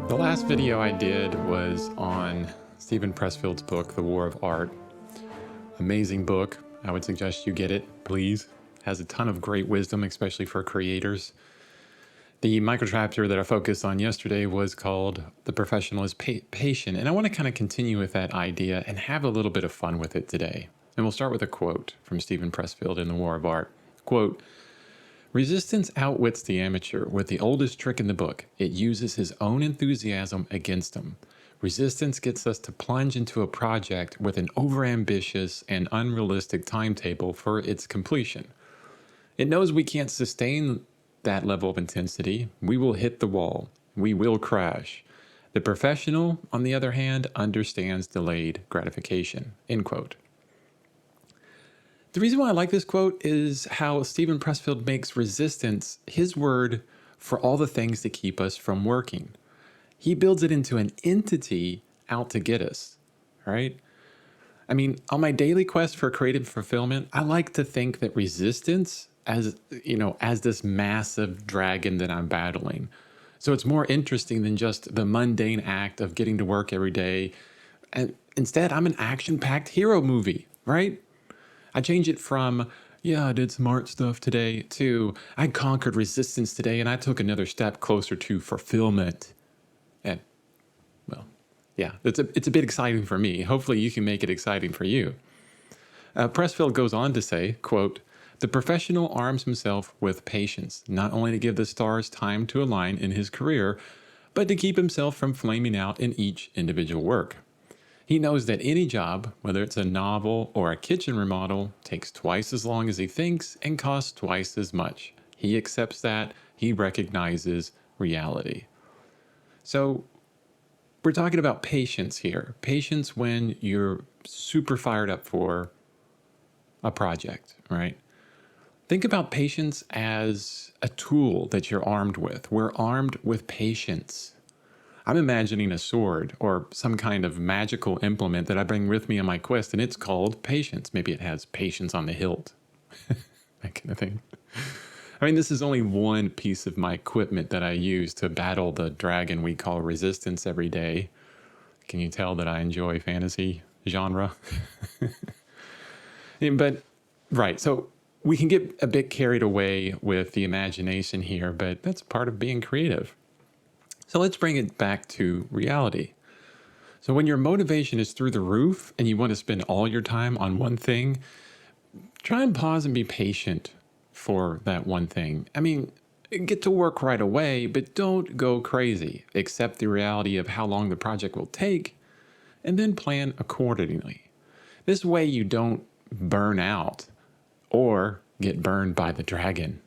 The last video I did was on Stephen Pressfield's book, The War of Art. Amazing book. I would suggest you get it, please. Has a ton of great wisdom, especially for creators. The microchapter that I focused on yesterday was called The Professional is Patient, and I want to kind of continue with that idea and have a little bit of fun with it today. And we'll start with a quote from Stephen Pressfield in The War of Art. Quote, "Resistance outwits the amateur with the oldest trick in the book. It uses his own enthusiasm against him. Resistance gets us to plunge into a project with an overambitious and unrealistic timetable for its completion. It knows we can't sustain that level of intensity. We will hit the wall. We will crash. The professional, on the other hand, understands delayed gratification." End quote. The reason why I like this quote is how Stephen Pressfield makes resistance his word for all the things that keep us from working. He builds it into an entity out to get us, right? I mean, on my daily quest for creative fulfillment, I like to think that resistance as this massive dragon that I'm battling. So it's more interesting than just the mundane act of getting to work every day. And instead, I'm an action-packed hero movie, right? I change it from, yeah, I did some art stuff today, to I conquered resistance today and I took another step closer to fulfillment. And, well, yeah, it's a bit exciting for me. Hopefully you can make it exciting for you. Pressfield goes on to say, quote, "The professional arms himself with patience, not only to give the stars time to align in his career, but to keep himself from flaming out in each individual work. He knows that any job, whether it's a novel or a kitchen remodel, takes twice as long as he thinks and costs twice as much. He accepts that. He recognizes reality." So we're talking about patience here. Patience when you're super fired up for a project, right? Think about patience as a tool that you're armed with. We're armed with patience. I'm imagining a sword or some kind of magical implement that I bring with me on my quest, and it's called patience. Maybe it has patience on the hilt, that kind of thing. I mean, this is only one piece of my equipment that I use to battle the dragon we call resistance every day. Can you tell that I enjoy fantasy genre? But, right, so we can get a bit carried away with the imagination here, but that's part of being creative. So let's bring it back to reality. So when your motivation is through the roof and you want to spend all your time on one thing, try and pause and be patient for that one thing. I mean, get to work right away, but don't go crazy. Accept the reality of how long the project will take and then plan accordingly. This way you don't burn out or get burned by the dragon.